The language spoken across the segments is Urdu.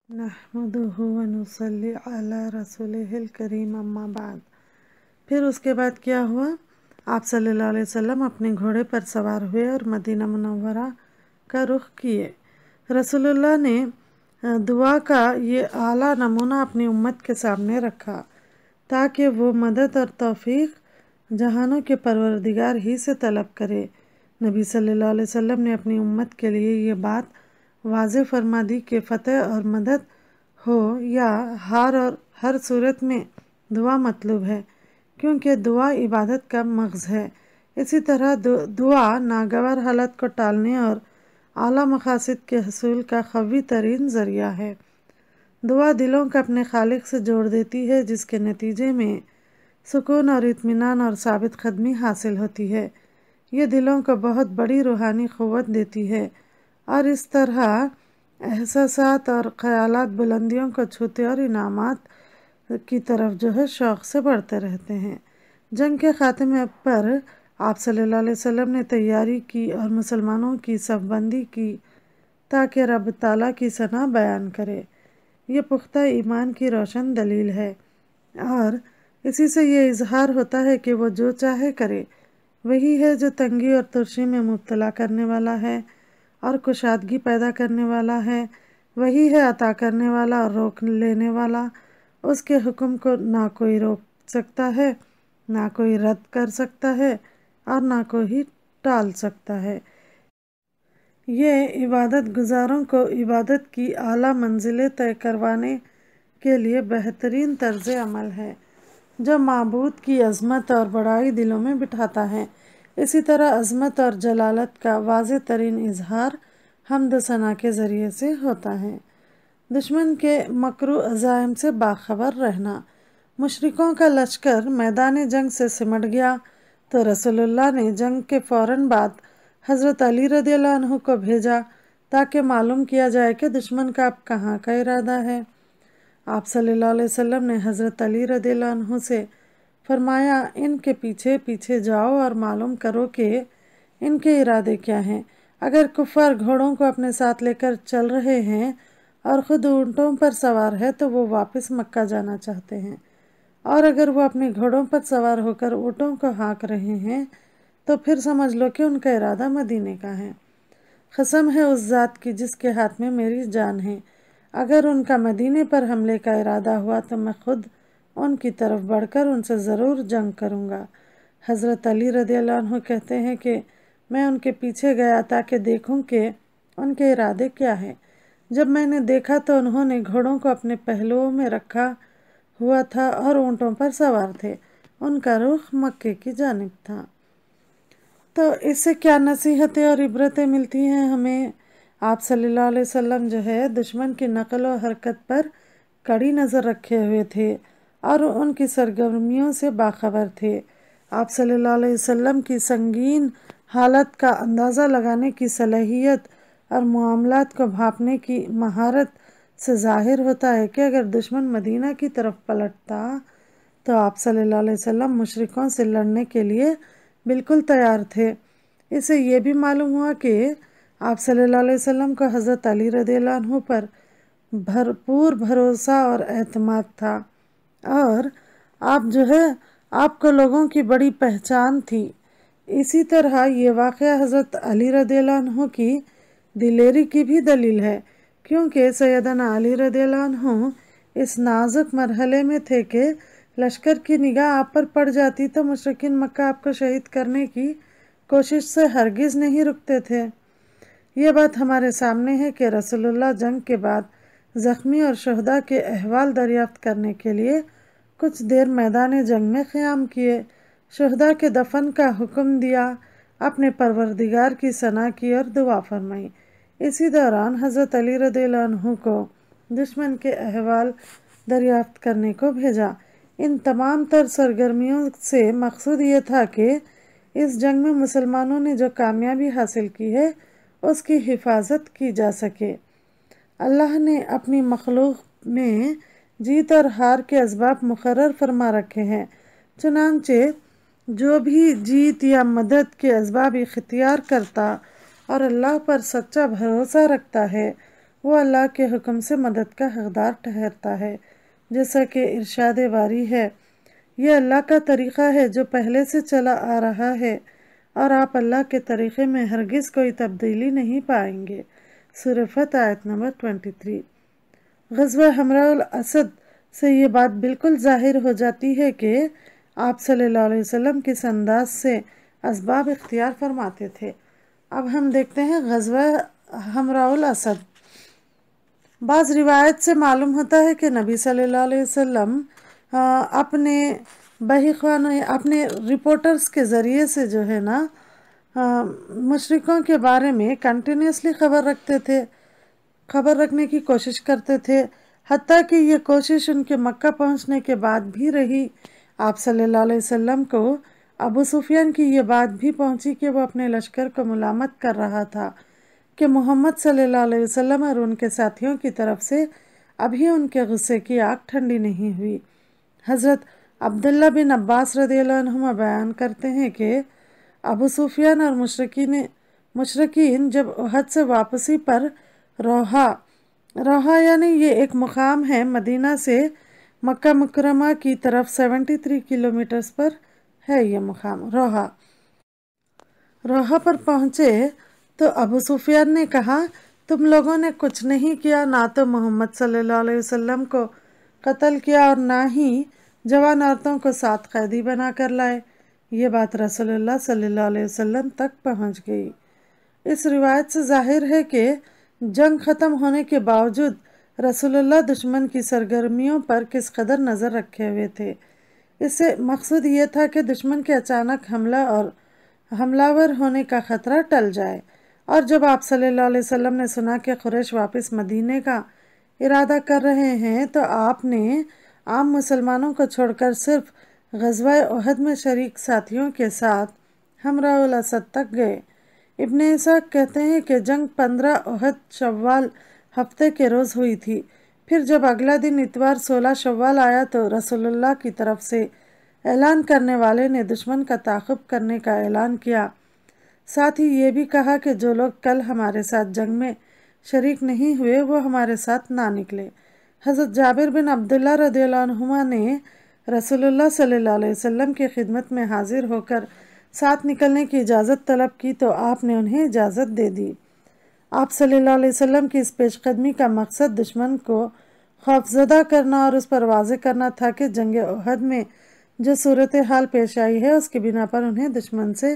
نحمدہ ونصلی علی رسولہ الکریم اما بعد۔ پھر اس کے بعد کیا ہوا؟ آپ صلی اللہ علیہ وسلم اپنے گھوڑے پر سوار ہوئے اور مدینہ منورہ کا رخ کیے۔ رسول اللہ نے دعا کا یہ اعلیٰ نمونہ اپنی امت کے سامنے رکھا تاکہ وہ مدد اور توفیق جہانوں کے پروردگار ہی سے طلب کرے۔ نبی صلی اللہ علیہ وسلم نے اپنی امت کے لیے یہ بات واضح فرما دی کہ فتح اور مدد ہو یا ہار اور ہر صورت میں دعا مطلوب ہے، کیونکہ دعا عبادت کا مغز ہے۔ اسی طرح دعا ناگوار حالت کو ٹالنے اور اعلیٰ مقاصد کے حصول کا قوی ترین ذریعہ ہے۔ دعا دلوں کو اپنے خالق سے جوڑ دیتی ہے، جس کے نتیجے میں سکون اور اطمینان اور ثابت قدمی حاصل ہوتی ہے۔ یہ دلوں کو بہت بڑی روحانی قوت دیتی ہے اور اس طرح احساسات اور خیالات بلندیوں کو چھوتے اور انعامات کی طرف شوق سے بڑھتے رہتے ہیں۔ جنگ کے خاتمے پر آپ صلی اللہ علیہ وسلم نے تیاری کی اور مسلمانوں کی صف بندی کی تاکہ رب تعالیٰ کی ثنا بیان کرے۔ یہ پختہ ایمان کی روشن دلیل ہے اور اسی سے یہ اظہار ہوتا ہے کہ وہ جو چاہے کرے۔ وہی ہے جو تنگی اور ترشی میں مبتلا کرنے والا ہے اور کشادگی پیدا کرنے والا ہے۔ وہی ہے عطا کرنے والا اور روک لینے والا۔ اس کے حکم کو نہ کوئی روک سکتا ہے، نہ کوئی رد کر سکتا ہے اور نہ کوئی ٹال سکتا ہے۔ یہ عبادت گزاروں کو عبادت کی اعلیٰ منزلیں طے کروانے کے لیے بہترین طرز عمل ہے جو معبود کی عظمت اور بڑائی دلوں میں بٹھاتا ہے۔ اسی طرح عظمت اور جلالت کا واضح ترین اظہار حمد و ثنا کے ذریعے سے ہوتا ہے۔ دشمن کے مکر و عزائم سے باخبر رہنا۔ مشرکوں کا لشکر میدان جنگ سے سمٹ گیا تو رسول اللہ نے جنگ کے فوراً بعد حضرت علی رضی اللہ عنہ کو بھیجا تاکہ معلوم کیا جائے کہ دشمن کا اب کہاں کا ارادہ ہے۔ آپ صلی اللہ علیہ وسلم نے حضرت علی رضی اللہ عنہ سے فرمایا، ان کے پیچھے پیچھے جاؤ اور معلوم کرو کہ ان کے ارادے کیا ہیں۔ اگر کفار گھوڑوں کو اپنے ساتھ لے کر چل رہے ہیں اور خود اونٹوں پر سوار ہے تو وہ واپس مکہ جانا چاہتے ہیں، اور اگر وہ اپنے گھوڑوں پر سوار ہو کر اونٹوں کو ہانک رہے ہیں تو پھر سمجھ لو کہ ان کا ارادہ مدینے کا ہے۔ قسم ہے اس ذات کی جس کے ہاتھ میں میری جان ہے، اگر ان کا مدینے پر حملے کا ارادہ ہوا تو میں خود ان کی طرف بڑھ کر ان سے ضرور جنگ کروں گا۔ حضرت علی رضی اللہ عنہ کہتے ہیں کہ میں ان کے پیچھے گیا تاکہ دیکھوں کہ ان کے ارادے کیا ہیں۔ جب میں نے دیکھا تو انہوں نے گھوڑوں کو اپنے پہلوؤں میں رکھا ہوا تھا اور اونٹوں پر سوار تھے۔ ان کا رخ مکے کی جانب تھا۔ تو اس سے کیا نصیحتیں اور عبرتیں ملتی ہیں ہمیں؟ آپ صلی اللہ علیہ وسلم دشمن کی نقل و حرکت پر کڑی نظر رکھے ہوئے تھے اور ان کی سرگرمیوں سے باخبر تھے۔ آپ صلی اللہ علیہ وسلم کی سنگین حالت کا اندازہ لگانے کی صلاحیت اور معاملات کو بھانپنے کی مہارت سے ظاہر ہوتا ہے کہ اگر دشمن مدینہ کی طرف پلٹتا تو آپ صلی اللہ علیہ وسلم مشرکوں سے لڑنے کے لیے بالکل تیار تھے۔ اس سے یہ بھی معلوم ہوا کہ آپ صلی اللہ علیہ وسلم کو حضرت علی رضی اللہ عنہ پر بھرپور بھروسہ اور اعتماد تھا اور آپ کو لوگوں کی بڑی پہچان تھی۔ اسی طرح یہ واقعہ حضرت علی رضی اللہ عنہ کی دلیری کی بھی دلیل ہے، کیونکہ سیدنا علی رضی اللہ عنہ اس نازک مرحلے میں تھے کہ لشکر کی نگاہ آپ پر پڑ جاتی تو مشرکین مکہ آپ کو شہید کرنے کی کوشش سے ہرگز نہیں رکتے تھے۔ یہ بات ہمارے سامنے ہے کہ رسول اللہ جنگ کے بعد زخمی اور شہداء کے احوال دریافت کرنے کے لیے کچھ دیر میدان جنگ میں قیام کیے، شہداء کے دفن کا حکم دیا، اپنے پروردگار کی ثنا کی اور دعا فرمائی۔ اسی دوران حضرت علی رضی اللہ عنہ کو دشمن کے احوال دریافت کرنے کو بھیجا۔ ان تمام تر سرگرمیوں سے مقصود یہ تھا کہ اس جنگ میں مسلمانوں نے جو کامیابی حاصل کی ہے اس کی حفاظت کی جا سکے۔ اللہ نے اپنی مخلوق میں جیت اور ہار کے اسباب مقرر فرما رکھے ہیں، چنانچہ جو بھی جیت یا مدد کے اسباب اختیار کرتا اور اللہ پر سچا بھروسہ رکھتا ہے وہ اللہ کے حکم سے مدد کا حقدار ٹھہرتا ہے، جیسا کہ ارشاد باری ہے، یہ اللہ کا طریقہ ہے جو پہلے سے چلا آ رہا ہے اور آپ اللہ کے طریقے میں ہرگز کوئی تبدیلی نہیں پائیں گے۔ سورہ فتح آیت نمبر 23۔ غزوہ حمراء الاسد سے یہ بات بالکل ظاہر ہو جاتی ہے کہ آپ صلی اللہ علیہ وسلم کس انداز سے اسباب اختیار فرماتے تھے۔ اب ہم دیکھتے ہیں غزوہ حمراء الاسد۔ بعض روایت سے معلوم ہوتا ہے کہ نبی صلی اللہ علیہ وسلم اپنے اپنے رپورٹرز کے ذریعے سے جو ہے نا مشرکوں کے بارے میں کنٹینیوسلی خبر رکھنے کی کوشش کرتے تھے، حتیٰ کہ یہ کوشش ان کے مکہ پہنچنے کے بعد بھی رہی۔ آپ صلی اللہ علیہ وسلم کو ابو سفیان کی یہ بات بھی پہنچی کہ وہ اپنے لشکر کو ملامت کر رہا تھا کہ محمد صلی اللہ علیہ وسلم اور ان کے ساتھیوں کی طرف سے ابھی ان کے غصے کی آگ ٹھنڈی نہیں ہوئی۔ حضرت عبداللہ بن عباس رضی اللہ عنہما بیان کرتے ہیں کہ ابو سفیان اور مشرکین جب احد سے واپسی پر روحا یعنی یہ ایک مقام ہے مدینہ سے مکہ مکرمہ کی طرف 73 کلومیٹرز پر ہے یہ مقام روحا پر پہنچے تو ابو سفیان نے کہا، تم لوگوں نے کچھ نہیں کیا، نہ تو محمد صلی اللہ علیہ وسلم کو قتل کیا اور نہ ہی جوان عورتوں کو ساتھ قیدی بنا کر لائے۔ یہ بات رسول اللہ صلی اللہ علیہ وسلم تک پہنچ گئی۔ اس روایت سے ظاہر ہے کہ جنگ ختم ہونے کے باوجود رسول اللہ دشمن کی سرگرمیوں پر کس قدر نظر رکھے ہوئے تھے۔ اس سے مقصود یہ تھا کہ دشمن کے اچانک حملہ اور حملہ ہونے کا خطرہ ٹل جائے، اور جب آپ صلی اللہ علیہ وسلم نے سنا کہ قریش واپس مدینے کا ارادہ کر رہے ہیں تو آپ نے عام مسلمانوں کو چھوڑ کر صرف غزوہ احد میں شریک ساتھیوں کے ساتھ حمراء الاسد تک گئے۔ ابن اسحاق کہتے ہیں کہ جنگ 15 احد شوال ہفتے کے روز ہوئی تھی۔ پھر جب اگلا دن اتوار 16 شوال آیا تو رسول اللہ کی طرف سے اعلان کرنے والے نے دشمن کا تعاقب کرنے کا اعلان کیا، ساتھ ہی یہ بھی کہا کہ جو لوگ کل ہمارے ساتھ جنگ میں شریک نہیں ہوئے وہ ہمارے ساتھ نہ نکلے۔ حضرت جابر بن عبداللہ رضی اللہ عنہما نے رسول اللہ صلی اللہ علیہ وسلم کی خدمت میں حاضر ہو کر ساتھ نکلنے کی اجازت طلب کی تو آپ نے انہیں اجازت دے دی۔ آپ صلی اللہ علیہ وسلم کی اس پیش قدمی کا مقصد دشمن کو خوفزدہ کرنا اور اس پر واضح کرنا تھا کہ جنگ احد میں جو صورتحال پیش آئی ہے اس کی بنا پر انہیں دشمن سے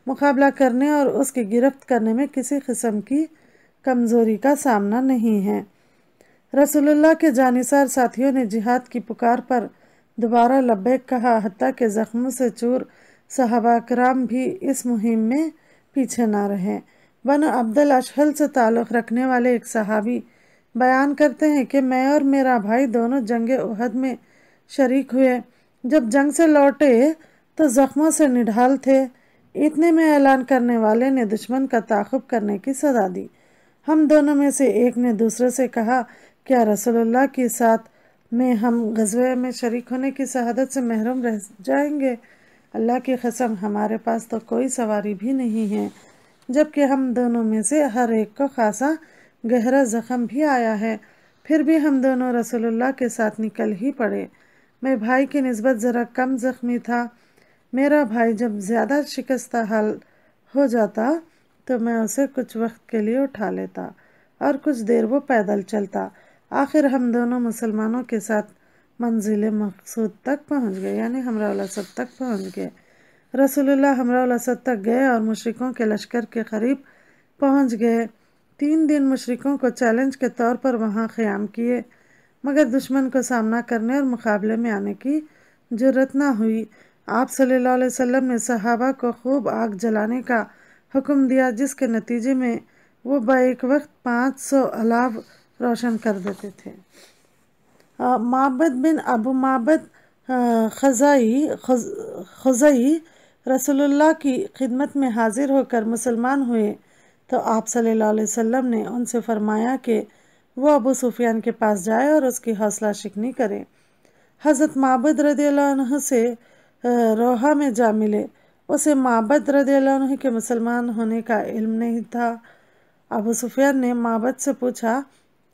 مقابلہ کرنے اور اس کی گرفت کرنے میں کسی قسم کی کمزوری کا سامنا نہیں ہے۔ رسول اللہ کے جانثار ساتھیوں نے جہاد کی پکار پر دوبارہ لبیک کہا، حتیٰ کہ زخموں سے چور صحابہ کرام بھی اس مہم میں پیچھے نہ رہے۔ بنو عبد الاشہل سے تعلق رکھنے والے ایک صحابی بیان کرتے ہیں کہ میں اور میرا بھائی دونوں جنگ احد میں شریک ہوئے۔ جب جنگ سے لوٹے تو زخموں سے نڈھال تھے۔ اتنے میں اعلان کرنے والے نے دشمن کا تعاقب کرنے کی صدا دی۔ ہم دونوں میں سے ایک نے دوسرے سے کہا، کیا رسول اللہ کی ساتھ میں ہم غزوے میں شریک ہونے کی سعادت سے محروم رہ جائیں گے؟ اللہ کی قسم ہمارے پاس تو کوئی سواری بھی نہیں ہے، جبکہ ہم دونوں میں سے ہر ایک کو خاصا گہرا زخم بھی آیا ہے، پھر بھی ہم دونوں رسول اللہ کے ساتھ نکل ہی پڑے۔ میں بھائی کی نسبت ذرا کم زخمی تھا۔ میرا بھائی جب زیادہ شکستہ حال ہو جاتا تو میں اسے کچھ وقت کے لیے اٹھا لیتا اور کچھ دیر وہ پیدل چلتا۔ آخر ہم دونوں مسلمانوں کے ساتھ منزل مقصود تک پہنچ گئے، یعنی حمراء الاسد تک پہنچ گئے۔ رسول اللہ حمراء الاسد تک گئے اور مشرکوں کے لشکر کے قریب پہنچ گئے۔ 3 دن مشرکوں کو چیلنج کے طور پر وہاں قیام کیے، مگر دشمن کو سامنا کرنے اور مقابلے میں آنے کی جرأت نہ ہوئی۔ آپ صلی اللہ علیہ وسلم نے صحابہ کو خوب آگ جلانے کا حکم دیا، جس کے نتیجے میں وہ بیک وقت 500 الاو روشن کر دیتے تھے۔ معبد بن ابو معبد خزائی رسول اللہ کی خدمت میں حاضر ہو کر مسلمان ہوئے تو آپ صلی اللہ علیہ وسلم نے ان سے فرمایا کہ وہ ابو سفیان کے پاس جائے اور اس کی حوصلہ شکنی کرے۔ حضرت معبد رضی اللہ عنہ سے روحا میں جا ملے۔ اسے معبد رضی اللہ عنہ کے مسلمان ہونے کا علم نہیں تھا۔ ابو سفیان نے معبد سے پوچھا،